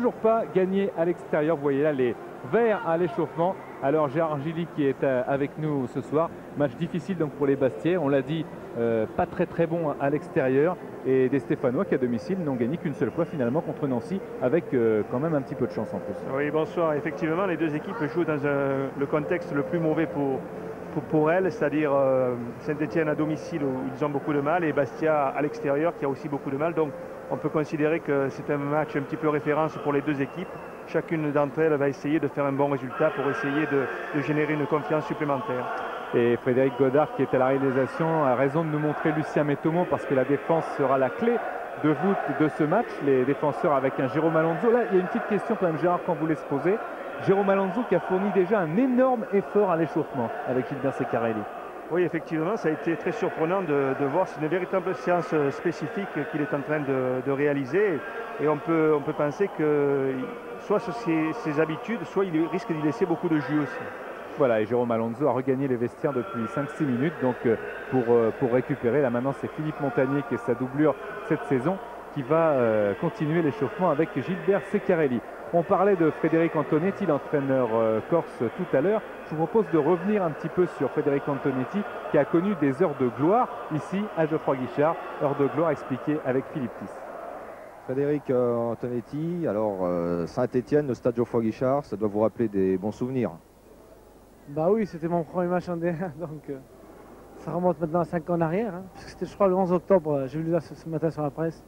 toujours pas gagné à l'extérieur. Vous voyez là les verts à l'échauffement. Alors Gérard Gilly qui est avec nous ce soir. Match difficile donc pour les Bastiais. On l'a dit, pas très bon à l'extérieur. Et des Stéphanois qui à domicile n'ont gagné qu'une seule fois finalement contre Nancy avec quand même un petit peu de chance en plus. Oui, bonsoir. Effectivement, les deux équipes jouent dans le contexte le plus mauvais pour elles, c'est-à-dire Saint-Etienne à domicile où ils ont beaucoup de mal et Bastia à l'extérieur qui a aussi beaucoup de mal. Donc on peut considérer que c'est un match un petit peu référence pour les deux équipes. Chacune d'entre elles va essayer de faire un bon résultat pour essayer de générer une confiance supplémentaire. Et Frédéric Godard qui est à la réalisation a raison de nous montrer Lucien Métomo parce que la défense sera la clé de voûte de ce match. Les défenseurs avec un Jérôme Alonso. Là il y a une petite question quand même Gérard qu'on voulait se poser. Jérôme Alonso qui a fourni déjà un énorme effort à l'échauffement avec Gilbert Secarelli. Oui, effectivement, ça a été très surprenant de voir. C'est une véritable séance spécifique qu'il est en train de réaliser. Et on peut penser que soit sur ses habitudes, soit il risque d'y laisser beaucoup de jus aussi. Voilà, et Jérôme Alonso a regagné les vestiaires depuis 5-6 minutes. Donc pour récupérer, là maintenant c'est Philippe Montagnier qui est sa doublure cette saison qui va continuer l'échauffement avec Gilbert Secarelli. On parlait de Frédéric Antonetti, l'entraîneur corse tout à l'heure. Je vous propose de revenir un petit peu sur Frédéric Antonetti qui a connu des heures de gloire ici à Geoffroy Guichard. Heures de gloire expliquées avec Philippe Tis. Frédéric Antonetti, alors Saint-Etienne, le stade Geoffroy Guichard, ça doit vous rappeler des bons souvenirs. Bah oui, c'était mon premier match en D1, donc ça remonte maintenant à 5 ans en arrière. Hein, c'était je crois le 11 octobre, j'ai vu là ce matin sur la presse,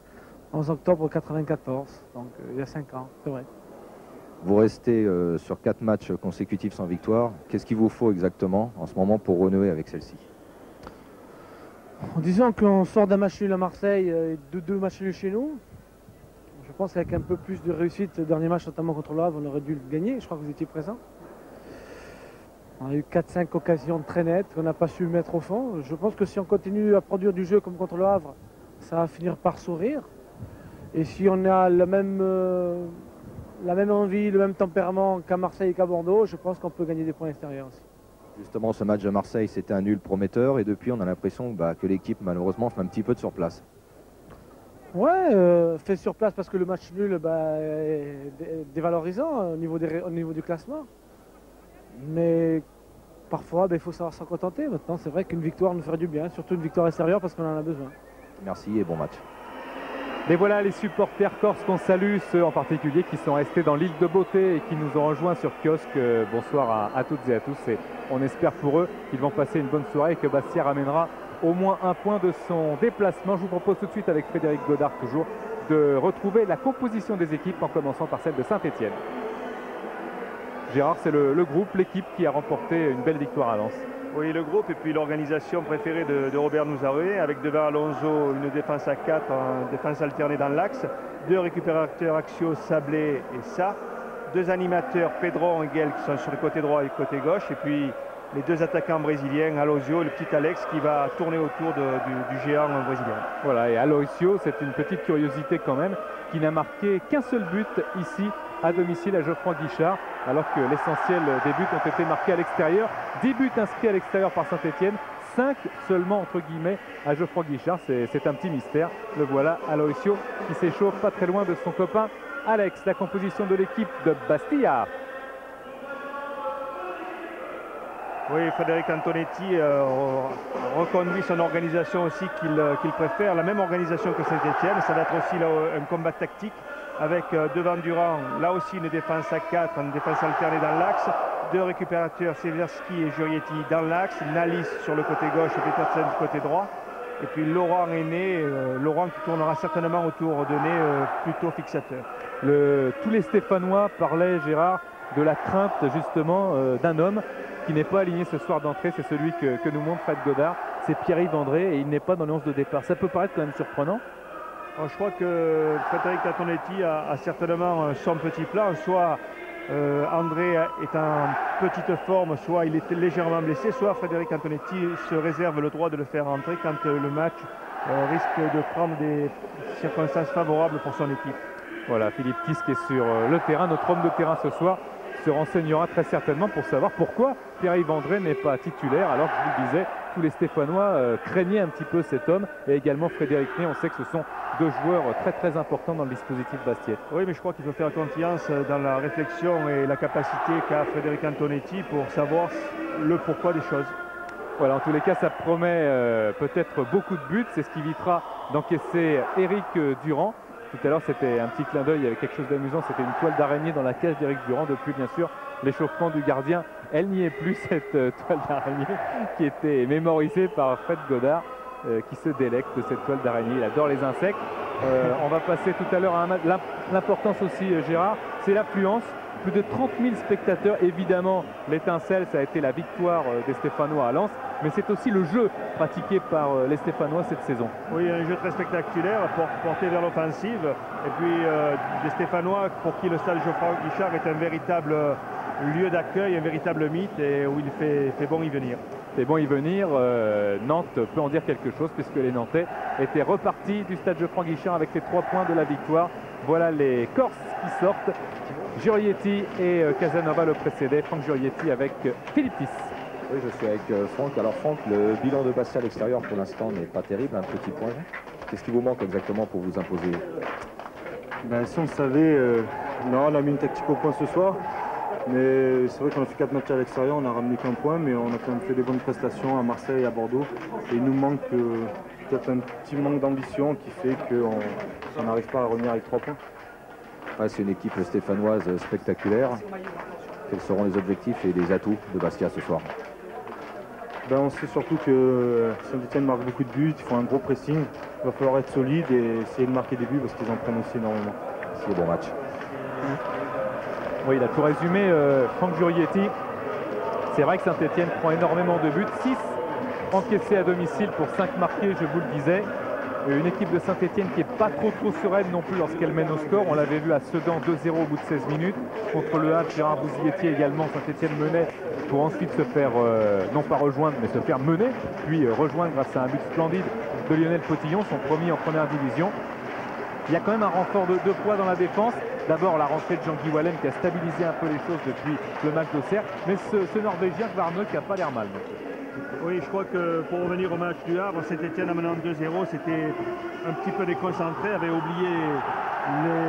11 octobre 94, donc il y a 5 ans, c'est vrai. Vous restez sur 4 matchs consécutifs sans victoire. Qu'est-ce qu'il vous faut exactement en ce moment pour renouer avec celle-ci? En disant qu'on sort d'un match nul à Marseille et de 2 matchs nuls chez nous, je pense qu'avec un peu plus de réussite, le dernier match notamment contre le Havre, on aurait dû le gagner. Je crois que vous étiez présent. On a eu 4-5 occasions très nettes qu'on n'a pas su mettre au fond. Je pense que si on continue à produire du jeu comme contre le Havre, ça va finir par sourire. Et si on a la même envie, le même tempérament qu'à Marseille et qu'à Bordeaux, je pense qu'on peut gagner des points extérieurs aussi. Justement, ce match de Marseille, c'était un nul prometteur et depuis, on a l'impression que l'équipe, malheureusement, fait un petit peu de surplace. Ouais, fait sur place parce que le match nul est dévalorisant au niveau du classement. Mais parfois, il faut savoir s'en contenter. Maintenant, c'est vrai qu'une victoire nous ferait du bien, surtout une victoire extérieure parce qu'on en a besoin. Merci et bon match. Et voilà les supporters corses qu'on salue, ceux en particulier qui sont restés dans l'île de Beauté et qui nous ont rejoints sur kiosque. Bonsoir à toutes et à tous et on espère pour eux qu'ils vont passer une bonne soirée et que Bastia ramènera au moins un point de son déplacement. Je vous propose tout de suite avec Frédéric Godard toujours de retrouver la composition des équipes en commençant par celle de Saint-Etienne. Gérard, c'est le groupe, l'équipe qui a remporté une belle victoire à Lens. Oui, le groupe et puis l'organisation préférée de Robert Nouzaré, avec devant Alonso une défense à 4, une défense alternée dans l'axe, 2 récupérateurs axiaux, Sablé et Sarr, 2 animateurs, Pedro et Guel qui sont sur le côté droit et le côté gauche, et puis les 2 attaquants brésiliens, Aloisio et le petit Alex qui va tourner autour du géant brésilien. Voilà, et Aloisio, c'est une petite curiosité quand même, qui n'a marqué qu'un seul but ici à domicile à Geoffroy Guichard, alors que l'essentiel des buts ont été marqués à l'extérieur. 10 buts inscrits à l'extérieur par Saint-Etienne, 5 seulement entre guillemets à Geoffroy Guichard. C'est un petit mystère. Le voilà, Aloisio qui s'échauffe pas très loin de son copain Alex. La composition de l'équipe de Bastia. Oui, Frédéric Antonetti reconduit son organisation aussi qu'il préfère, la même organisation que Saint-Etienne. Ça va être aussi là, un combat tactique avec devant Durand, là aussi une défense à 4, une défense alternée dans l'axe, 2 récupérateurs, Severski et Jurietti dans l'axe, Nalis sur le côté gauche et Petersen du côté droit. Et puis Laurent Aîné, Laurent qui tournera certainement autour de nez plutôt fixateur. Tous les Stéphanois parlaient, Gérard, de la crainte justement d'un homme qui n'est pas aligné ce soir d'entrée, c'est celui que nous montre Fred Godard, c'est Pierre-Yves André et il n'est pas dans les 11 de départ. Ça peut paraître quand même surprenant. Alors, je crois que Frédéric Antonetti a certainement son petit plan, soit André est en petite forme, soit il est légèrement blessé, soit Frédéric Antonetti se réserve le droit de le faire entrer quand le match risque de prendre des circonstances favorables pour son équipe. Voilà, Philippe Tis qui est sur le terrain, notre homme de terrain ce soir, se renseignera très certainement pour savoir pourquoi Pierre-Yves André n'est pas titulaire alors que je vous le disais, tous les Stéphanois craignaient un petit peu cet homme, et également Frédéric Ney. On sait que ce sont deux joueurs très importants dans le dispositif Bastiais. Oui, mais je crois qu'il faut faire confiance dans la réflexion et la capacité qu'a Frédéric Antonetti pour savoir le pourquoi des choses. Voilà, en tous les cas, ça promet peut-être beaucoup de buts. C'est ce qui évitera d'encaisser Éric Durand. Tout à l'heure, c'était un petit clin d'œil avec quelque chose d'amusant. C'était une toile d'araignée dans la cage d'Éric Durand. Depuis, bien sûr, l'échauffement du gardien, elle n'y est plus, cette toile d'araignée qui était mémorisée par Fred Godard, qui se délecte de cette toile d'araignée. Il adore les insectes. On va passer tout à l'heure à l'importance aussi, Gérard, c'est l'affluence. Plus de 30 000 spectateurs. Évidemment, l'étincelle, ça a été la victoire des Stéphanois à Lens, mais c'est aussi le jeu pratiqué par les Stéphanois cette saison. Oui, un jeu très spectaculaire, porté vers l'offensive. Et puis des Stéphanois pour qui le stade Geoffroy Guichard est un véritable lieu d'accueil, un véritable mythe, et où il fait bon y venir. C'est bon y venir. Nantes peut en dire quelque chose, puisque les Nantais étaient repartis du stade Geoffroy Guichard avec les 3 points de la victoire. Voilà les Corses qui sortent. Giorietti et Casanova le précédaient. Franck Giorietti avec Philippe Tis. Oui, je suis avec Franck. Alors Franck, le bilan de Bastia à l'extérieur pour l'instant n'est pas terrible, un petit point. Qu'est-ce qui vous manque exactement pour vous imposer? Si on le savait, on a mis une tactique au point ce soir. Mais c'est vrai qu'on a fait 4 matchs à l'extérieur, on n'a ramené qu'un point, mais on a quand même fait des bonnes prestations à Marseille et à Bordeaux. Et il nous manque peut-être un petit manque d'ambition qui fait qu'on n'arrive pas à revenir avec 3 points. Ouais, c'est une équipe stéphanoise spectaculaire. Quels seront les objectifs et les atouts de Bastia ce soir? On sait surtout que Saint-Etienne marque beaucoup de buts, ils font un gros pressing. Il va falloir être solide et essayer de marquer des buts parce qu'ils en prennent aussi énormément. C'est bon match. Oui, il a tout résumé, Franck Giorietti. C'est vrai que Saint-Etienne prend énormément de buts. 6 encaissés à domicile pour 5 marqués, je vous le disais. Une équipe de Saint-Etienne qui n'est pas trop sereine non plus lorsqu'elle mène au score. On l'avait vu à Sedan 2-0 au bout de 16 minutes. Contre le Havre, Gérard Bouzilletti également, Saint-Etienne menait pour ensuite se faire, non pas rejoindre, mais se faire mener, puis rejoindre grâce à un but splendide de Lionel Potillon, son premier en première division. Il y a quand même un renfort de poids dans la défense. D'abord la rentrée de Jean-Guy Wallem qui a stabilisé un peu les choses depuis le match d'Auxerre. Mais ce Norvégien Kvarme qui n'a pas l'air mal. Oui, je crois que pour revenir au match du Havre, Saint-Etienne en menant 2-0, c'était un petit peu déconcentré, avait oublié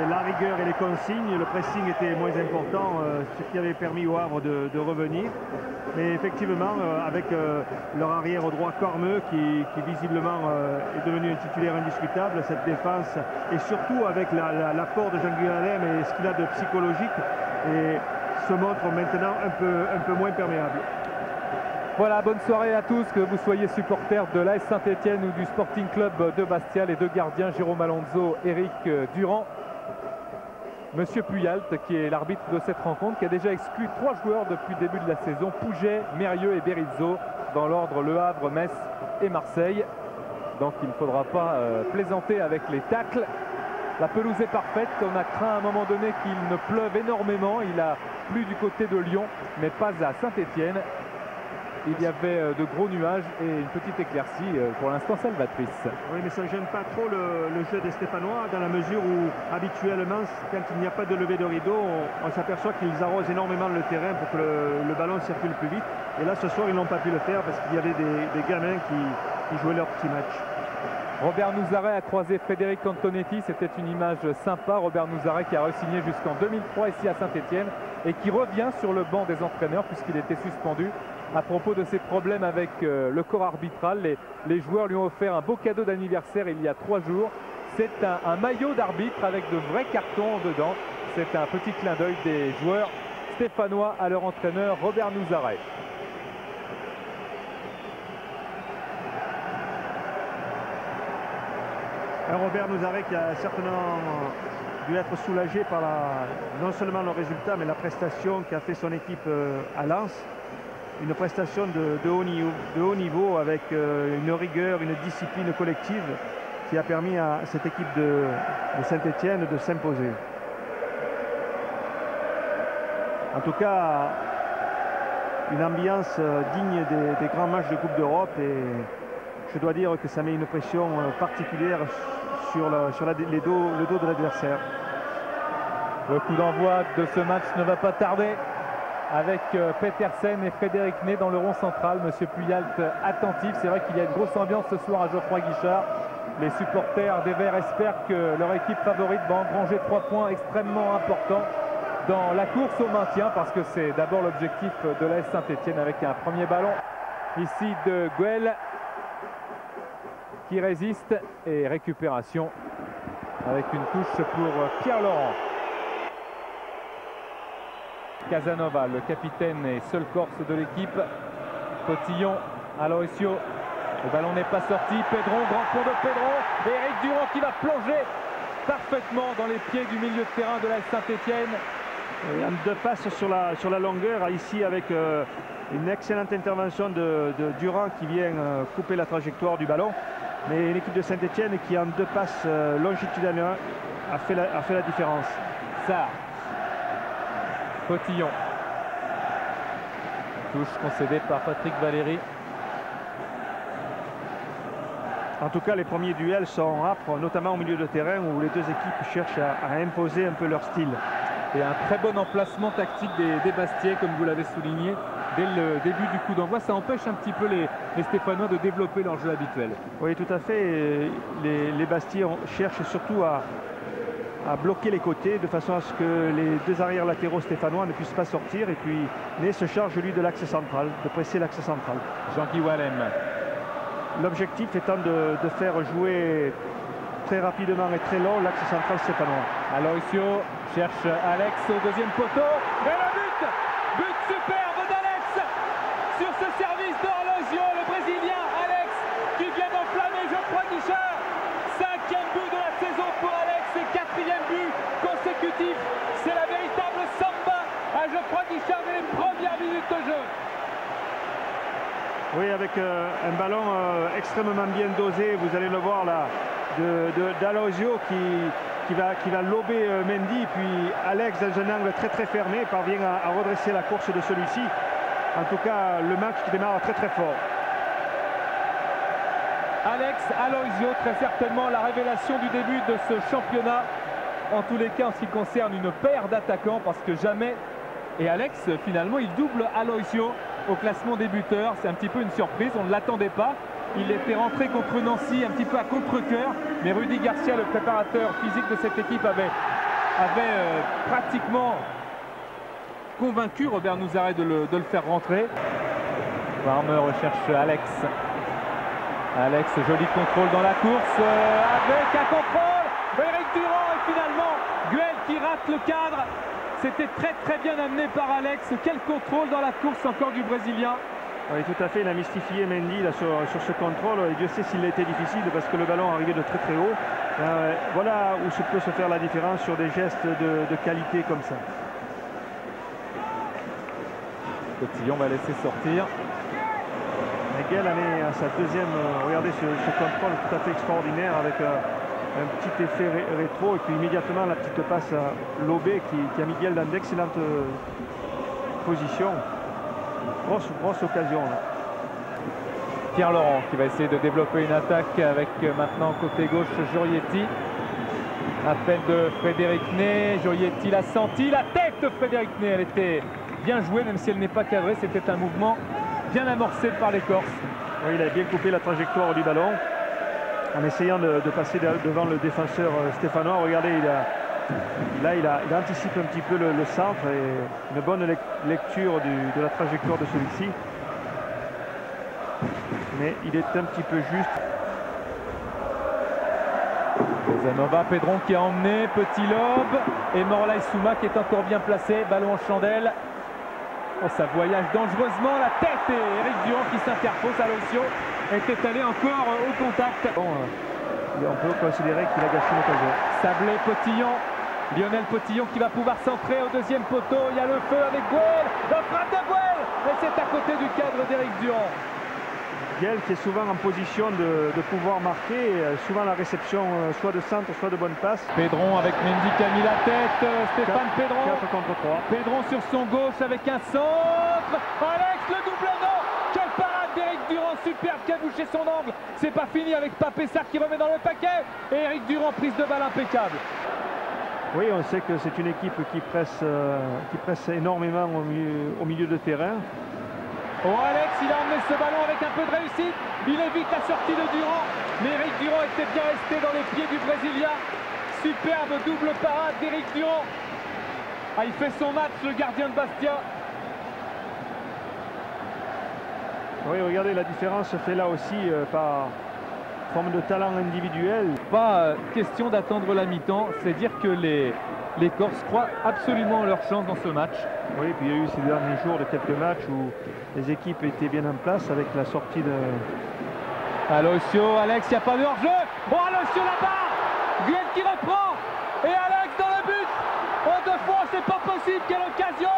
la rigueur et les consignes. Le pressing était moins important, ce qui avait permis au Havre de revenir. Mais effectivement, avec leur arrière au droit Cormeux, qui visiblement est devenu un titulaire indiscutable, cette défense, et surtout avec l'apport de Jean-Guy Wallem et ce qu'il a de psychologique, et se montre maintenant un peu moins perméable. Voilà, bonne soirée à tous, que vous soyez supporters de l'AS Saint-Etienne ou du Sporting Club de Bastia. Les deux gardiens, Jérôme Alonso, Éric Durand. Monsieur Puyalt, qui est l'arbitre de cette rencontre, qui a déjà exclu 3 joueurs depuis le début de la saison, Pouget, Mérieux et Berizzo, dans l'ordre Le Havre, Metz et Marseille. Donc il ne faudra pas plaisanter avec les tacles. La pelouse est parfaite, on a craint à un moment donné qu'il ne pleuve énormément. Il a plu du côté de Lyon, mais pas à Saint-Etienne. Il y avait de gros nuages et une petite éclaircie, pour l'instant salvatrice. Oui, mais ça ne gêne pas trop le jeu des Stéphanois, dans la mesure où habituellement, quand il n'y a pas de levée de rideau, on s'aperçoit qu'ils arrosent énormément le terrain pour que le ballon circule plus vite. Et là, ce soir, ils n'ont pas pu le faire parce qu'il y avait des gamins qui jouaient leur petit match. Robert Nouzaret a croisé Frédéric Antonetti, c'était une image sympa. Robert Nouzaret qui a re-signé jusqu'en 2003 ici à Saint-Etienne et qui revient sur le banc des entraîneurs puisqu'il était suspendu à propos de ses problèmes avec le corps arbitral. Les joueurs lui ont offert un beau cadeau d'anniversaire il y a 3 jours. C'est un maillot d'arbitre avec de vrais cartons dedans. C'est un petit clin d'œil des joueurs stéphanois à leur entraîneur Robert Nouzaret. Robert Nouzaret qui a certainement dû être soulagé par non seulement le résultat mais la prestation qu'a fait son équipe à Lens. Une prestation de haut niveau avec une rigueur, une discipline collective qui a permis à cette équipe de Saint-Etienne de s'imposer. En tout cas, une ambiance digne des grands matchs de Coupe d'Europe, et je dois dire que ça met une pression particulière sur le dos de l'adversaire. Le coup d'envoi de ce match ne va pas tarder. avec Petersen et Frédéric Ney dans le rond central. Monsieur Puyalt attentif. C'est vrai qu'il y a une grosse ambiance ce soir à Geoffroy Guichard. Les supporters des Verts espèrent que leur équipe favorite va engranger 3 points extrêmement importants dans la course au maintien, parce que c'est d'abord l'objectif de l'AS Saint-Etienne, avec un premier ballon ici de Guel qui résiste, et récupération avec une touche pour Pierre Laurent. Casanova, le capitaine et seul Corse de l'équipe. Potillon, Aloisio. Le ballon n'est pas sorti. Pedron, grand pont de Pedron. Et Eric Durand qui va plonger parfaitement dans les pieds du milieu de terrain de la Saint-Etienne. Il y a 2 passes sur la longueur, ici avec une excellente intervention de Durand qui vient couper la trajectoire du ballon. Mais l'équipe de Saint-Etienne qui en 2 passes longitudinales a fait la différence. Ça. Potillon. Touche concédée par Patrick Valéry. En tout cas, les premiers duels sont âpres, notamment au milieu de terrain où les 2 équipes cherchent à imposer un peu leur style. Et un très bon emplacement tactique des Bastiais, comme vous l'avez souligné, dès le début du coup d'envoi. Ça empêche un petit peu les Stéphanois de développer leur jeu habituel. Oui, tout à fait. Les Bastiais cherchent surtout à bloquer les côtés de façon à ce que les 2 arrières latéraux stéphanois ne puissent pas sortir. Et puis, Ney se charge, lui, de l'axe central, de presser l'axe central. Jean-Guy Wallem. L'objectif étant de faire jouer très rapidement et très long l'axe central stéphanois. Aloisio cherche Alex au 2e poteau. Et le but! But superbe d'Alex sur ce service d'Aloisio, le Brésilien Alex qui vient d'enflammer Geoffroy Guichard. 5e but de la saison pour Alex et 4e but consécutif. C'est la véritable samba à Geoffroy Guichard dès les premières minutes de jeu. Oui, avec un ballon extrêmement bien dosé, vous allez le voir là, d'Aloisio qui va lober Mendy, puis Alex dans un angle très très fermé parvient à redresser la course de celui-ci. En tout cas, le match qui démarre très très fort. Alex Aloisio, très certainement la révélation du début de ce championnat. En tous les cas, en ce qui concerne une paire d'attaquants, parce que jamais... Et Alex, finalement, il double Aloisio au classement des buteurs. C'est un petit peu une surprise, on ne l'attendait pas. Il était rentré contre Nancy un petit peu à contre-cœur, mais Rudy Garcia, le préparateur physique de cette équipe, avait pratiquement convaincu Robert Nouzaret de le faire rentrer. Warmer recherche Alex. Alex, joli contrôle dans la course, avec un contrôle. Eric Durand et finalement Guel qui rate le cadre. C'était très très bien amené par Alex. Quel contrôle dans la course encore du Brésilien. Oui, tout à fait, il a mystifié Mendy là, sur ce contrôle, et Dieu sait s'il a été difficile parce que le ballon arrivait de très très haut. Voilà où peut se faire la différence sur des gestes de qualité comme ça. Cotillon va laisser sortir. Guel en est à sa 2e. Regardez ce contrôle tout à fait extraordinaire avec un petit effet rétro, et puis immédiatement la petite passe à Lobé qui a mis Guel dans d'excellentes positions. Grosse occasion là. Pierre Laurent qui va essayer de développer une attaque avec maintenant côté gauche Jurietti. Appel de Frédéric Ney. Jurietti l'a senti. La tête de Frédéric Ney, elle était bien jouée, même si elle n'est pas cadrée. C'était un mouvement bien amorcé par les Corses. Oui, il a bien coupé la trajectoire du ballon en essayant de passer devant le défenseur stéphanois. Regardez, il anticipe un petit peu le centre, et une bonne lecture de la trajectoire de celui-ci. Mais il est un petit peu juste. Casanova, Pedron qui a emmené, petit lobe, et Morlaï Souma qui est encore bien placé, ballon en chandelle. Oh, ça voyage dangereusement, la tête, et Eric Durand qui s'interpose. Aloisio était allé encore au contact. Bon, on peut considérer qu'il a gâché l'occasion. Sablé, Potillon, Lionel Potillon qui va pouvoir centrer au 2e poteau. Il y a le feu avec Guel, la frappe de Guel, et c'est à côté du cadre d'Eric Durand. Guel qui est souvent en position de pouvoir marquer, souvent la réception soit de centre, soit de bonne passe. Pedron avec Mendy qui a mis la tête, Stéphane Pedron. 4 contre 3. Pedron sur son gauche avec un centre. Alex, le double non. Quelle parade d'Eric Durand, superbe, qui a bouché son angle. C'est pas fini avec Papessard qui remet dans le paquet. Et Eric Durand, prise de balle impeccable. Oui, on sait que c'est une équipe qui presse énormément au milieu de terrain. Oh, Alex, il a emmené ce ballon avec un peu de réussite. Il évite la sortie de Durand. Mais Eric Durand était bien resté dans les pieds du Brésilien. Superbe double parade d'Eric Durand. Ah, il fait son match, le gardien de Bastia. Oui, regardez, la différence se fait là aussi par forme de talent individuel. Pas question d'attendre la mi-temps, c'est dire que les Corses croient absolument en leur chance dans ce match. Oui, puis il y a eu ces derniers jours de quelques matchs où les équipes étaient bien en place avec la sortie de... Alosio, Alex, il n'y a pas de hors-jeu. Bon, Alosio là-bas. Guen qui reprend. Et Alex dans le but. En deux fois, c'est pas possible. Quelle occasion.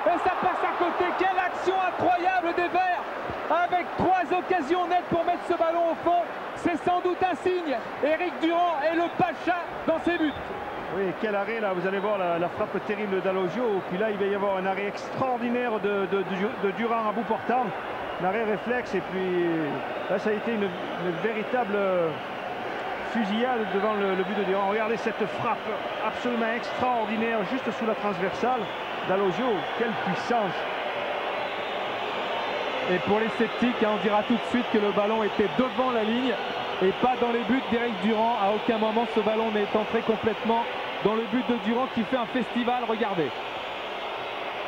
Et ça passe à côté. Quelle action incroyable des Verts. Avec 3 occasions nettes pour mettre ce ballon au fond. C'est sans doute un signe. Eric Durand est le pacha dans ses buts. Oui, quel arrêt là, vous allez voir la frappe terrible d'Alosio. Puis là, il va y avoir un arrêt extraordinaire de Durand à bout portant. L'arrêt réflexe et puis là, ça a été une véritable fusillade devant le but de Durand. Regardez cette frappe absolument extraordinaire juste sous la transversale d'Alosio. Quelle puissance! Et pour les sceptiques, on dira tout de suite que le ballon était devant la ligne et pas dans les buts d'Eric Durand. À aucun moment ce ballon n'est entré complètement dans le but de Durand qui fait un festival. Regardez.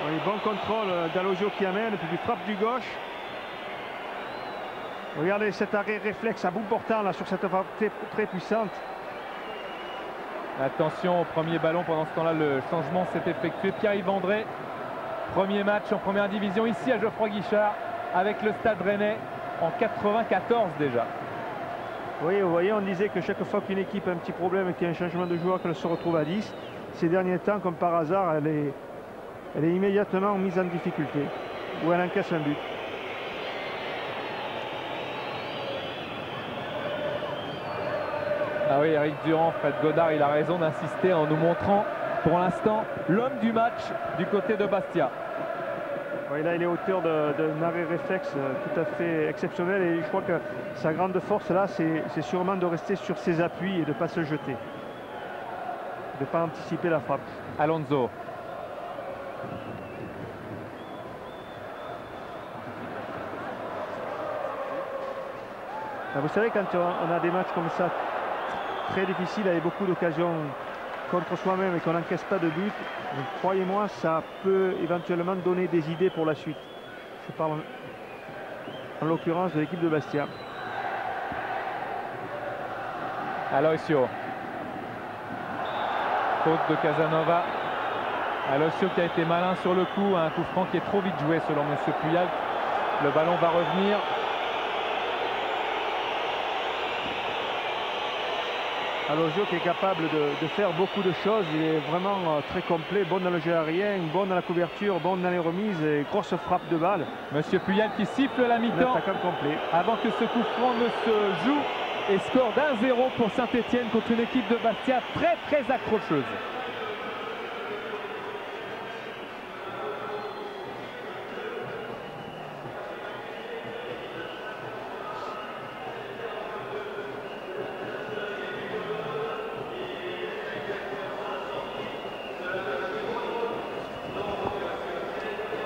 Oui, bon contrôle d'Alosio qui amène, puis frappe du gauche. Regardez cet arrêt réflexe à bout portant là sur cette frappe très puissante. Attention au premier ballon, pendant ce temps-là le changement s'est effectué. Pierre-Yves André, premier match en première division ici à Geoffroy Guichard avec le Stade Rennais en 94 déjà. Oui, vous voyez, on disait que chaque fois qu'une équipe a un petit problème et qu'il y a un changement de joueur, qu'elle se retrouve à 10. Ces derniers temps, comme par hasard, elle est immédiatement mise en difficulté ou elle encaisse un but. Ah oui, Eric Durand, Fred Godard, il a raison d'insister en nous montrant pour l'instant l'homme du match du côté de Bastia. Oui, là, il est auteur d'un arrêt réflexe tout à fait exceptionnel et je crois que sa grande force là, c'est sûrement de rester sur ses appuis et de ne pas se jeter, de ne pas anticiper la frappe. Alonso. Vous savez, quand on a des matchs comme ça, très difficiles, avec beaucoup d'occasions contre soi-même et qu'on n'encaisse pas de but, croyez-moi, ça peut éventuellement donner des idées pour la suite. Je parle en l'occurrence de l'équipe de Bastia. Alosio. Faute de Casanova. Alosio qui a été malin sur le coup, un coup franc qui est trop vite joué selon M. Puyal. Le ballon va revenir. Alosio qui est capable de faire beaucoup de choses, il est vraiment très complet, bon dans le jeu aérien, bon dans la couverture, bon dans les remises et grosse frappe de balle. Monsieur Puyal qui siffle la mi-temps avant que ce coup franc ne se joue et score d'1-0 pour Saint-Etienne contre une équipe de Bastia très accrocheuse.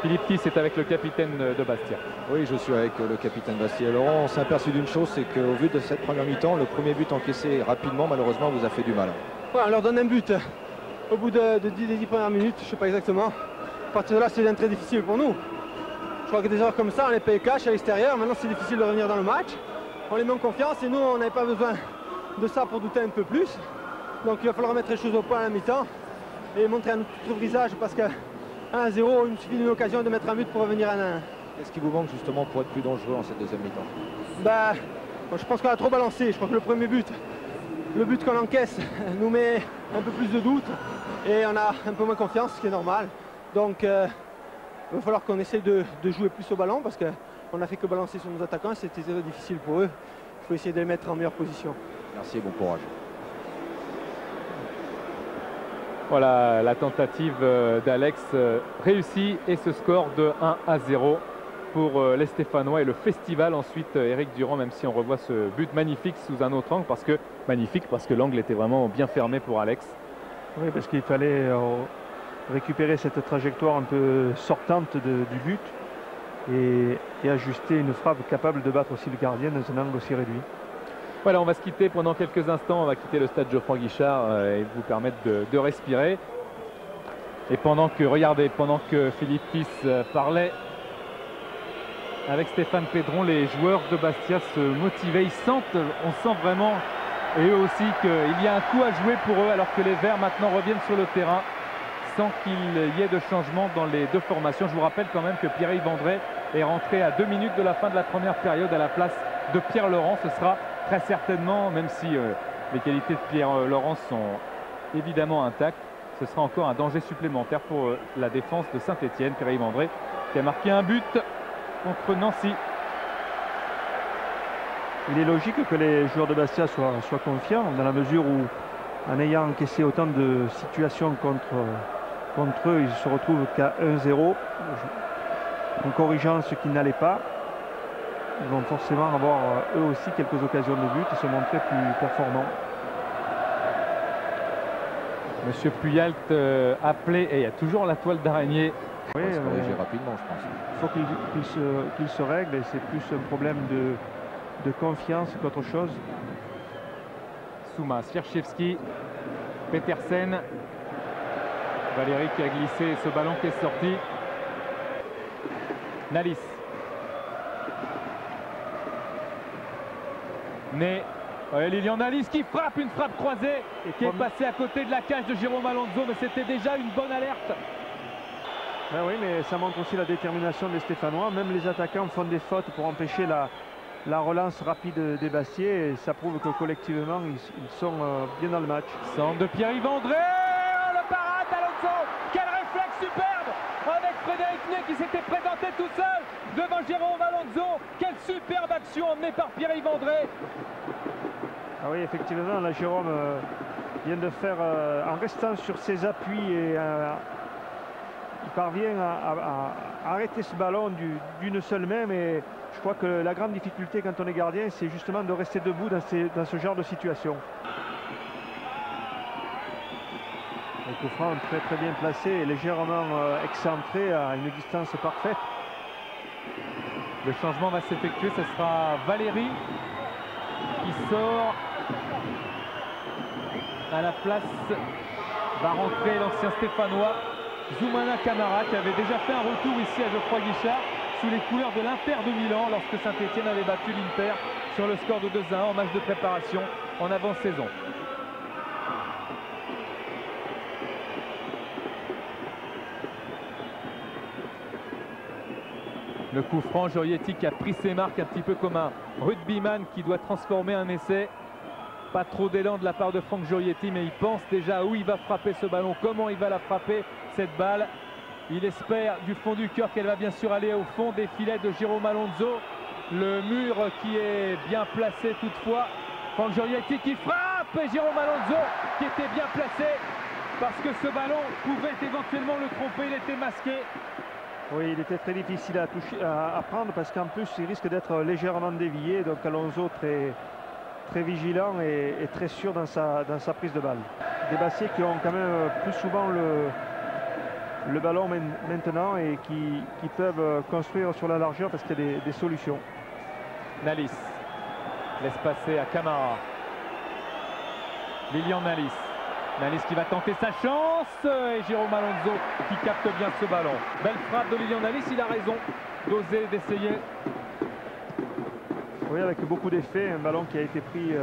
Philippe Thiss est avec le capitaine de Bastia. Oui, je suis avec le capitaine Bastia. Laurent, on s'est aperçu d'une chose, c'est qu'au vu de cette première mi-temps, le premier but encaissé rapidement, malheureusement, vous a fait du mal. Ouais, on leur donne un but au bout des 10 premières minutes, je ne sais pas exactement. À partir de là, c'est très difficile pour nous. Je crois que des erreurs comme ça, on les paye cash à l'extérieur. Maintenant, c'est difficile de revenir dans le match. On les met en confiance et nous, on n'avait pas besoin de ça pour douter un peu plus. Donc, il va falloir mettre les choses au point à la mi-temps et montrer un autre visage parce que 1-0, il nous suffit d'une occasion de mettre un but pour revenir à 1. Qu'est-ce qui vous manque justement pour être plus dangereux en cette deuxième mi-temps? Je pense qu'on a trop balancé. Je crois que le premier but, le but qu'on encaisse, nous met un peu plus de doute et on a un peu moins confiance, ce qui est normal. Donc il va falloir qu'on essaie de jouer plus au ballon parce qu'on n'a fait que balancer sur nos attaquants. C'était très difficile pour eux. Il faut essayer de les mettre en meilleure position. Merci et bon courage. Voilà la tentative d'Alex réussie et ce score de 1-0 pour les Stéphanois et le festival ensuite Eric Durand, même si on revoit ce but magnifique sous un autre angle parce que l'angle était vraiment bien fermé pour Alex. Oui, parce qu'il fallait récupérer cette trajectoire un peu sortante du but et ajuster une frappe capable de battre aussi le gardien dans un angle aussi réduit. Voilà, on va se quitter pendant quelques instants. On va quitter le stade Geoffroy Guichard et vous permettre de respirer. Et pendant que Philippe Fils parlait avec Stéphane Pédron, les joueurs de Bastia se motivaient. On sent vraiment, et eux aussi, qu'il y a un coup à jouer pour eux, alors que les Verts maintenant reviennent sur le terrain sans qu'il y ait de changement dans les deux formations. Je vous rappelle quand même que Pierre-Yves André est rentré à 2 minutes de la fin de la première période à la place de Pierre Laurent. Ce sera très certainement, même si les qualités de Pierre Laurent sont évidemment intactes, ce sera encore un danger supplémentaire pour la défense de Saint-Etienne. Pierre-Yves André qui a marqué un but contre Nancy. Il est logique que les joueurs de Bastia soient confiants dans la mesure où, en ayant encaissé autant de situations contre eux, ils se retrouvent qu'à 1-0. En corrigeant ce qui n'allait pas, ils vont forcément avoir eux aussi quelques occasions de but et se montrer plus performants. Monsieur Puyalt appelé, et il y a toujours la toile d'araignée. Oui, il va se corriger rapidement, je pense. Il faut qu'il se règle, et c'est plus un problème de confiance qu'autre chose. Souma, Sierchevski, Petersen, Valérie qui a glissé, ce ballon qui est sorti. Nalis. Lilian Nalis qui frappe, une frappe croisée et qui est passée à côté de la cage de Jérôme Alonso, mais c'était déjà une bonne alerte. Ben oui, mais ça montre aussi la détermination des Stéphanois. Même les attaquants font des fautes pour empêcher la relance rapide des Bastiais, et ça prouve que collectivement ils sont bien dans le match. Centre de Pierre-Yves André, le parade d'Alonso, quel réflexe superbe avec Frédéric Ney qui s'était présenté tout seul devant Jérôme Alonso. Quelle superbe action emmenée par Pierre-Yves André. Ah oui, effectivement, là Jérôme vient de faire, en restant sur ses appuis, et il parvient à arrêter ce ballon d'une seule main, mais je crois que la grande difficulté quand on est gardien, c'est justement de rester debout dans ce genre de situation. Le coup franc très très bien placé et légèrement excentré à une distance parfaite. Le changement va s'effectuer, ce sera Valérie qui sort à la place. Va rentrer l'ancien Stéphanois Zoumana Camara, qui avait déjà fait un retour ici à Geoffroy Guichard sous les couleurs de l'Inter de Milan lorsque Saint-Etienne avait battu l'Inter sur le score de 2-1 en match de préparation en avant-saison. Le coup franc, Giorietti qui a pris ses marques un petit peu comme un rugbyman qui doit transformer un essai. Pas trop d'élan de la part de Franck Giorietti, mais il pense déjà où il va frapper ce ballon, comment il va la frapper cette balle. Il espère du fond du cœur qu'elle va bien sûr aller au fond des filets de Jérôme Alonso. Le mur qui est bien placé toutefois. Franck Giorietti qui frappe, et Jérôme Alonso qui était bien placé parce que ce ballon pouvait éventuellement le tromper, il était masqué. Oui, il était très difficile à prendre parce qu'en plus il risque d'être légèrement dévié, donc Alonso très vigilant et très sûr dans sa prise de balle. Des Bastiais qui ont quand même plus souvent le ballon maintenant et qui peuvent construire sur la largeur parce qu'il y a des solutions. Nalis laisse passer à Camara. Lilian Nalis. Nalis qui va tenter sa chance, et Jérôme Alonso qui capte bien ce ballon. Belle frappe de Lilian Nalis, il a raison d'oser, d'essayer. Oui, avec beaucoup d'effet, un ballon qui a été pris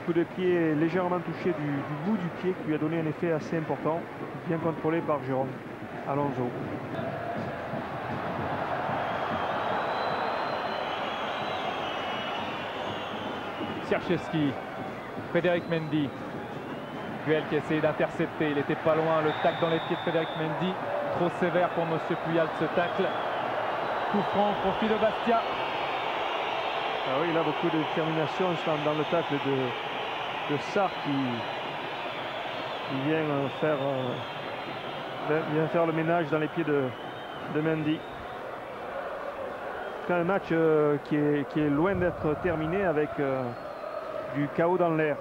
coup de pied légèrement touché du bout du pied, qui lui a donné un effet assez important, bien contrôlé par Jérôme Alonso. Sierchevski, Frédéric Mendy. Duel qui a essayé d'intercepter, il était pas loin, le tacle dans les pieds de Frédéric Mendy. Trop sévère pour Monsieur Puyalt ce tacle. Coup franc au profit de Bastia. Ah oui, il a beaucoup de détermination dans le tacle de Sarr qui vient faire le ménage dans les pieds de Mendy. C'est un match qui est loin d'être terminé avec du chaos dans l'air.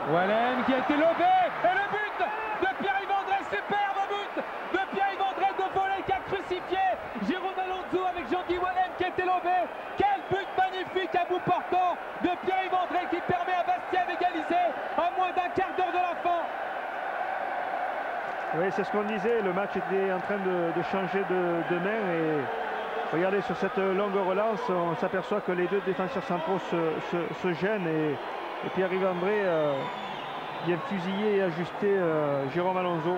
Wallem qui a été lobé. Et le but de Pierre-Yves André. Superbe but de Pierre-Yves André de volée qui a crucifié Jérôme Alonso avec Jean-Guy Wallem qui a été lobé. Quel but magnifique à bout portant de Pierre-Yves André qui permet à Bastia d'égaliser à moins d'un quart d'heure de la fin. Oui, c'est ce qu'on disait, le match était en train de changer de main et regardez sur cette longue relance, on s'aperçoit que les deux défenseurs centraux se gênent et Pierre-Yves André vient fusiller et ajuster Jérôme Alonso.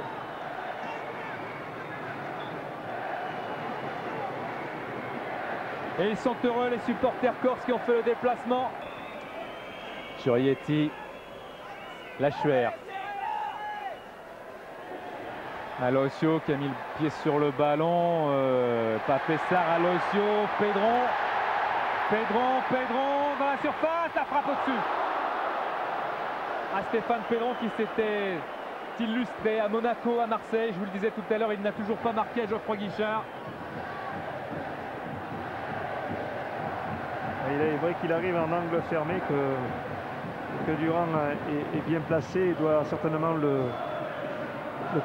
Et ils sont heureux les supporters corses qui ont fait le déplacement. Chorietti, Lachuer. Aloisio qui a mis le pied sur le ballon, Papessar, Aloisio, Pedron dans la surface, la frappe au-dessus. À Stéphane Pedron qui s'était illustré à Monaco, à Marseille, je vous le disais tout à l'heure, il n'a toujours pas marqué à Geoffroy Guichard. Il est vrai qu'il arrive en angle fermé, que Durand est bien placé et doit certainement le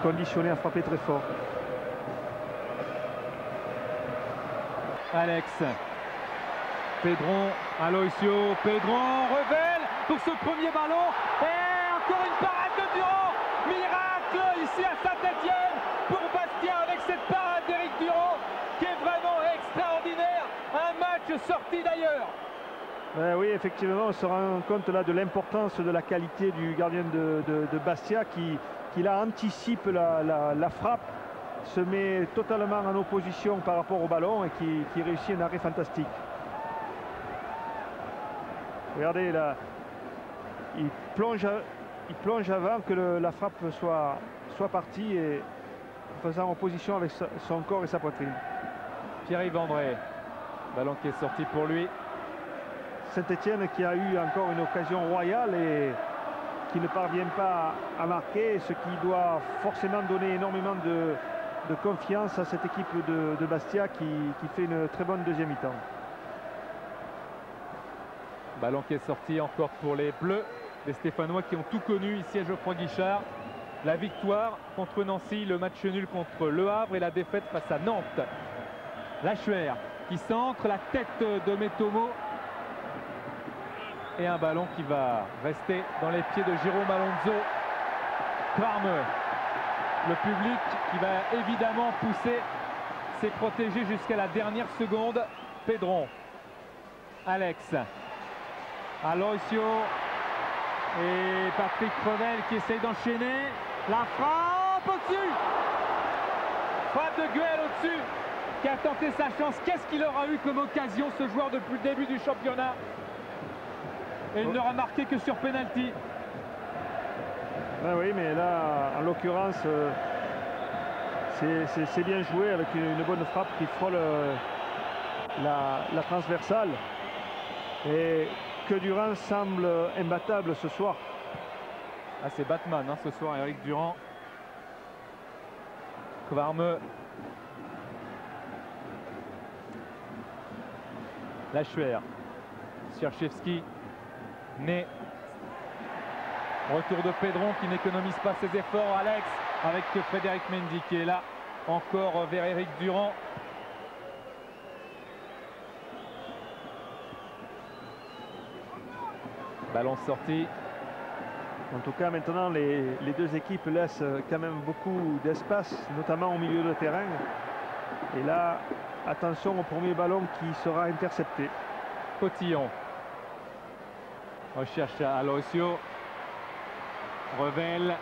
conditionner à frapper très fort. Alex, Pedron, Aloisio, Pedron, Revel pour ce premier ballon et encore une parade de Durand. Miracle ici à Saint-Etienne pour Bastia avec cette parade d'Éric Durand qui est vraiment extraordinaire. Un match sorti d'ailleurs. Oui, effectivement, on se rend compte là de l'importance de la qualité du gardien de Bastia qui là anticipe la frappe, se met totalement en opposition par rapport au ballon et qui réussit un arrêt fantastique. Regardez là, il plonge avant que la frappe soit partie et en faisant opposition avec son corps et sa poitrine. Pierre-Yves André, ballon qui est sorti pour lui. Saint-Etienne qui a eu encore une occasion royale et qui ne parvient pas à marquer, ce qui doit forcément donner énormément de confiance à cette équipe de Bastia qui fait une très bonne deuxième mi-temps. Ballon qui est sorti encore pour les Bleus, les Stéphanois qui ont tout connu ici à Geoffroy Guichard. La victoire contre Nancy, le match nul contre Le Havre et la défaite face à Nantes. Lachuer qui centre, la tête de Metomo. Et un ballon qui va rester dans les pieds de Jérôme Alonso. Kvarme, le public qui va évidemment pousser ses protégés jusqu'à la dernière seconde. Pedron, Alex, Aloisio et Patrick Revel qui essaye d'enchaîner. La frappe au-dessus. Frappe de Guel au-dessus qui a tenté sa chance. Qu'est-ce qu'il aura eu comme occasion ce joueur depuis le début du championnat? Et il n'aura marqué que sur penalty. Ben oui, mais là, en l'occurrence, c'est bien joué avec une bonne frappe qui frôle la transversale. Et que Durand semble imbattable ce soir. Ah, c'est Batman hein, ce soir, Éric Durand. Kvarme. Lachuer. Sierczewski. Né. Retour de Pedron qui n'économise pas ses efforts. Alex avec Frédéric Mendy qui est là. Encore vers Éric Durand. Ballon sorti. En tout cas, maintenant, les deux équipes laissent quand même beaucoup d'espace, notamment au milieu de terrain. Et là, attention au premier ballon qui sera intercepté. Cotillon. Recherche à Aloisio. Revel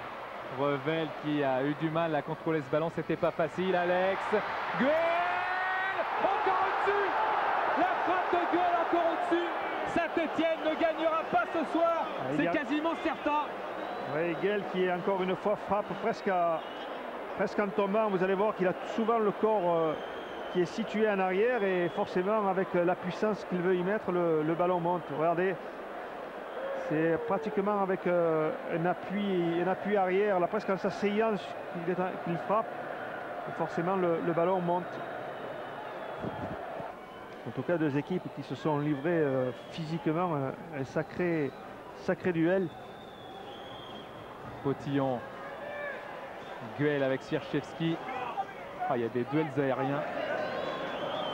qui a eu du mal à contrôler ce ballon, c'était pas facile. Alex. Guel encore au-dessus. La frappe de Guel encore au-dessus. Saint-Etienne ne gagnera pas ce soir, c'est quasiment certain. Oui, Guel qui est encore une fois frappe presque en tombant. Vous allez voir qu'il a souvent le corps qui est situé en arrière et forcément avec la puissance qu'il veut y mettre, le ballon monte. Regardez. C'est pratiquement avec un appui arrière, là, presque en s'asseyant qu'il frappe. Et forcément, le ballon monte. En tout cas, deux équipes qui se sont livrées physiquement un sacré duel. Potillon. Guel avec Sierchevski. Ah, il y a des duels aériens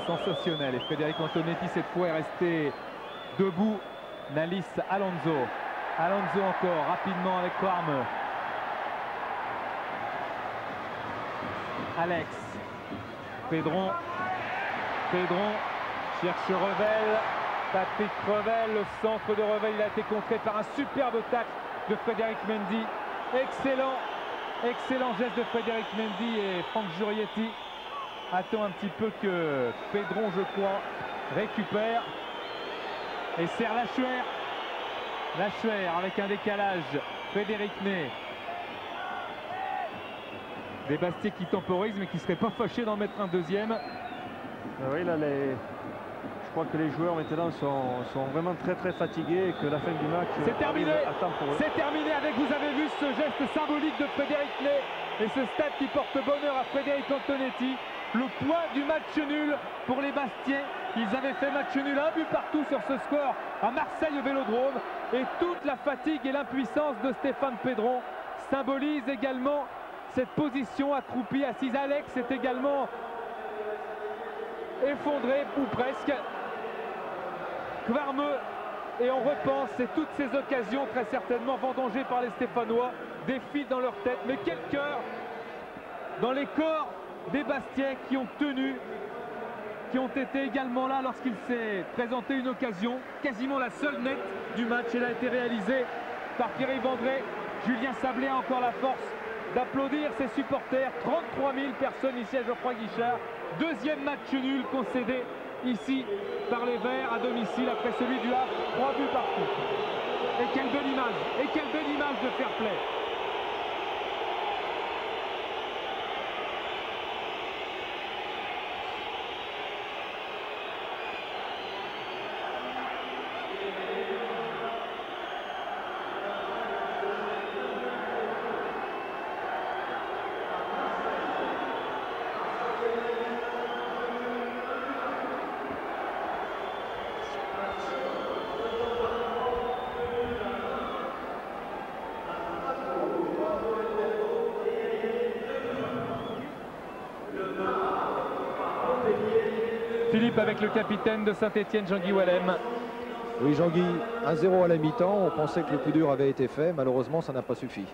sensationnels. Et Frédéric Antonetti cette fois est resté debout. Nalis Alonso. Alonso encore rapidement avec Kvarme. Alex. Pedron cherche Revel. Patrick Revel, le centre de Revel, il a été contré par un superbe tacle de Frédéric Mendy. Excellent geste de Frédéric Mendy, et Franck Jurietti attend un petit peu que Pedron, je crois, récupère et serre Lachuer. Lachuer avec un décalage. Frédéric Ney. Des Bastiais qui temporisent mais qui ne seraient pas fâchés d'en mettre un deuxième. Oui, là, je crois que les joueurs maintenant sont vraiment très fatigués et que la fin du match c'est terminé. C'est terminé avec, vous avez vu ce geste symbolique de Frédéric Ney et ce stade qui porte bonheur à Frédéric Antonetti. Le poids du match nul pour les Bastiais. Ils avaient fait match nul, un but partout sur ce score à Marseille au Vélodrome, et toute la fatigue et l'impuissance de Stéphane Pedron symbolise également cette position accroupie, assise. Alex est également effondré ou presque. Kvarme, et on repense, et toutes ces occasions très certainement vendangées par les Stéphanois défilent dans leur tête, mais quel cœur dans les corps des Bastiais qui ont tenu, qui ont été également là lorsqu'il s'est présenté une occasion, quasiment la seule nette du match. Elle a été réalisée par Pierre-Yves André. Julien Sablé a encore la force d'applaudir ses supporters. 33 000 personnes ici à Geoffroy Guichard. Deuxième match nul concédé ici par les Verts à domicile après celui du Havre. 3 buts partout. Et quelle belle image de fair play. Philippe avec le capitaine de Saint-Etienne, Jean-Guy Wallem. Oui, Jean-Guy, 1-0 à la mi-temps. On pensait que le plus dur avait été fait. Malheureusement, ça n'a pas suffi.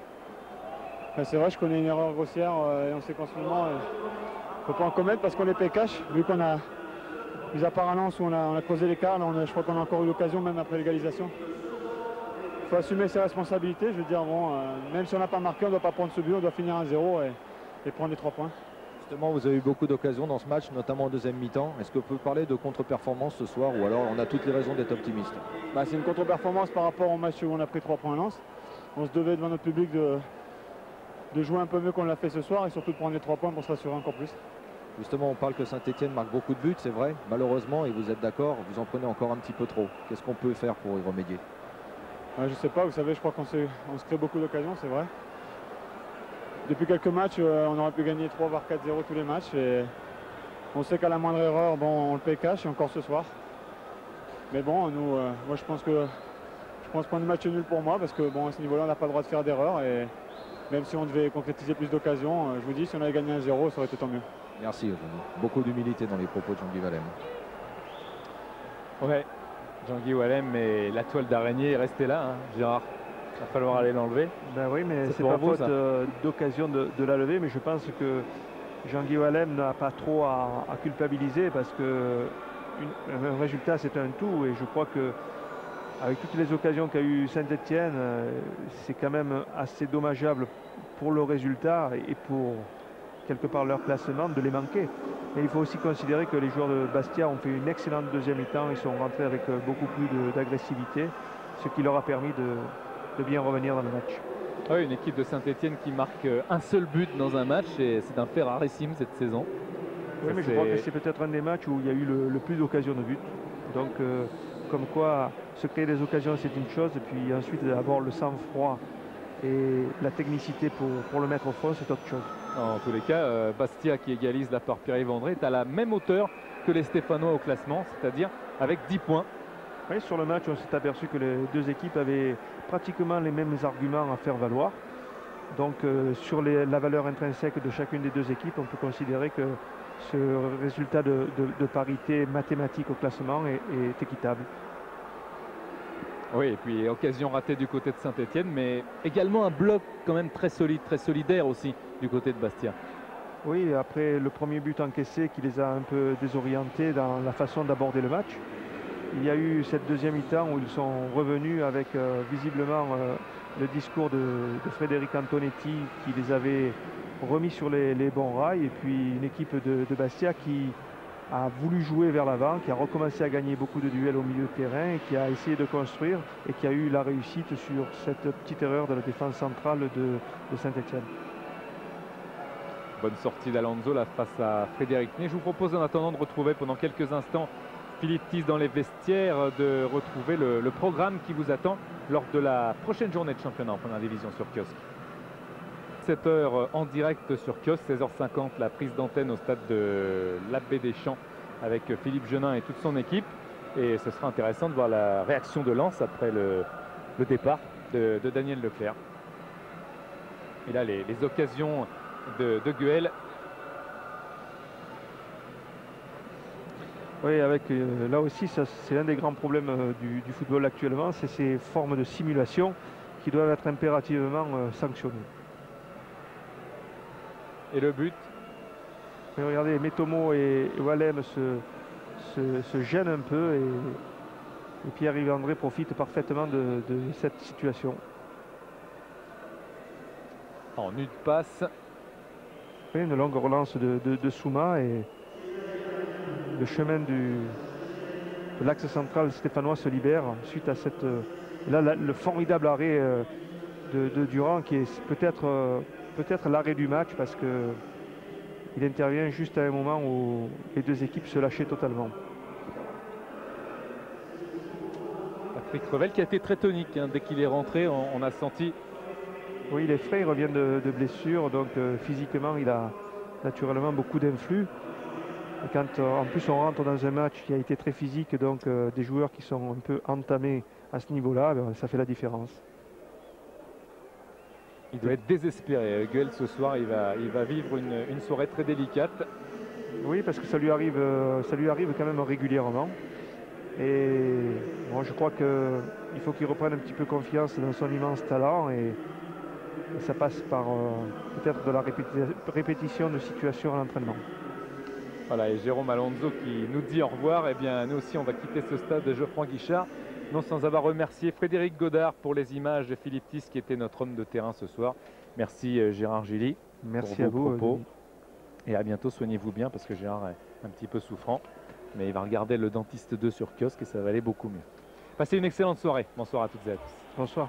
C'est vrai, je connais une erreur grossière et on sait qu'en ce moment, il ne faut pas en commettre parce qu'on est pay-cash. Vu qu'on a, mis à part à Lens où on a creusé l'écart, je crois qu'on a encore eu l'occasion même après l'égalisation. Il faut assumer ses responsabilités. Je veux dire, bon, même si on n'a pas marqué, on ne doit pas prendre ce but, on doit finir 1-0 et prendre les 3 points. Justement, vous avez eu beaucoup d'occasions dans ce match, notamment en deuxième mi-temps. Est-ce qu'on peut parler de contre-performance ce soir, ou alors on a toutes les raisons d'être optimiste? C'est une contre-performance par rapport au match où on a pris 3 points à Lens. On se devait devant notre public de jouer un peu mieux qu'on l'a fait ce soir et surtout de prendre les 3 points pour se rassurer encore plus. Justement, on parle que Saint-Etienne marque beaucoup de buts, c'est vrai. Malheureusement, et vous êtes d'accord, vous en prenez encore un petit peu trop. Qu'est-ce qu'on peut faire pour y remédier? Je ne sais pas, vous savez, je crois qu'on se crée beaucoup d'occasions, c'est vrai. Depuis quelques matchs, on aurait pu gagner 3 voire 4-0 tous les matchs. Et on sait qu'à la moindre erreur, bon, on le paye cash, et encore ce soir. Mais bon, nous, moi je pense prendre le match nul pour moi, parce que bon, à ce niveau-là, on n'a pas le droit de faire d'erreur. Et même si on devait concrétiser plus d'occasions, je vous dis, si on avait gagné 1-0, ça aurait été tant mieux. Merci, beaucoup d'humilité dans les propos de Jean-Guy Wallem. Ouais, Jean-Guy Wallem, mais la toile d'araignée est restée là, hein, Gérard. Il va falloir aller l'enlever. Ben oui, mais c'est pas faute d'occasion de la lever, mais je pense que Jean-Guy Wallem n'a pas trop à culpabiliser parce que un résultat c'est un tout, et je crois que avec toutes les occasions qu'a eu Saint-Etienne, c'est quand même assez dommageable pour le résultat et pour quelque part leur classement de les manquer. Mais il faut aussi considérer que les joueurs de Bastia ont fait une excellente deuxième mi-temps, ils sont rentrés avec beaucoup plus d'agressivité, ce qui leur a permis de bien revenir dans le match. Oui, une équipe de Saint-Etienne qui marque un seul but dans un match, et c'est un fait rarissime cette saison. Oui, mais je crois que c'est peut-être un des matchs où il y a eu le plus d'occasions de but. Donc, comme quoi, se créer des occasions, c'est une chose, et puis ensuite avoir le sang-froid et la technicité pour le mettre au fond, c'est autre chose. En tous les cas, Bastia qui égalise là par Pierre-Yves André est à la même hauteur que les Stéphanois au classement, c'est-à-dire avec 10 points. Oui, sur le match, on s'est aperçu que les deux équipes avaient pratiquement les mêmes arguments à faire valoir. Donc sur la valeur intrinsèque de chacune des deux équipes, on peut considérer que ce résultat de parité mathématique au classement est équitable. Oui, et puis occasion ratée du côté de Saint-Etienne, mais également un bloc quand même très solide, très solidaire aussi du côté de Bastia. Oui, après le premier but encaissé qui les a un peu désorientés dans la façon d'aborder le match, il y a eu cette deuxième mi-temps où ils sont revenus avec visiblement le discours de Frédéric Antonetti qui les avait remis sur les bons rails, et puis une équipe de Bastia qui a voulu jouer vers l'avant, qui a recommencé à gagner beaucoup de duels au milieu de terrain, et qui a essayé de construire et qui a eu la réussite sur cette petite erreur de la défense centrale de Saint-Etienne. Bonne sortie d'Alonso là face à Frédéric Ney. Je vous propose en attendant de retrouver pendant quelques instants Philippe Thys dans les vestiaires, de retrouver le programme qui vous attend lors de la prochaine journée de championnat en première division sur Kiosque. 7h en direct sur Kiosque, 16h50 la prise d'antenne au stade de l'Abbé des Champs avec Philippe Genin et toute son équipe. Et ce sera intéressant de voir la réaction de Lens après le départ de Daniel Leclerc. Et là les occasions de Guel. Oui, avec là aussi, c'est l'un des grands problèmes du football actuellement, c'est ces formes de simulation qui doivent être impérativement sanctionnées. Et le but? Et regardez, Metomo et Wallem se gênent un peu, et Pierre-Yves André profite parfaitement de cette situation. En une passe. Oui, une longue relance de Souma, et le chemin de l'axe central stéphanois se libère suite à cette... Là, le formidable arrêt de Durand, qui est peut-être l'arrêt du match, parce qu'il intervient juste à un moment où les deux équipes se lâchaient totalement. Patrick Revel qui a été très tonique, hein. Dès qu'il est rentré, on a senti... Oui, il est frais, il revient de blessure, donc physiquement il a naturellement beaucoup d'influx. Et quand en plus on rentre dans un match qui a été très physique, donc des joueurs qui sont un peu entamés à ce niveau-là, ça fait la différence. Il doit être désespéré. Guel ce soir, il va vivre une soirée très délicate. Oui, parce que ça lui arrive quand même régulièrement. Et bon, je crois qu'il faut qu'il reprenne un petit peu confiance dans son immense talent, et ça passe par peut-être de la répétition de situations à l'entraînement. Voilà, et Jérôme Alonso qui nous dit au revoir. Eh bien, nous aussi, on va quitter ce stade de Geoffroy Guichard, non sans avoir remercié Frédéric Godard pour les images, de Philippe Thys qui était notre homme de terrain ce soir. Merci Gérard Gilly. Merci pour à vos vous. propos. Et à bientôt, soignez-vous bien, parce que Gérard est un petit peu souffrant. Mais il va regarder le Dentiste 2 sur Kiosque et ça va aller beaucoup mieux. Passez une excellente soirée. Bonsoir à toutes et à tous. Bonsoir.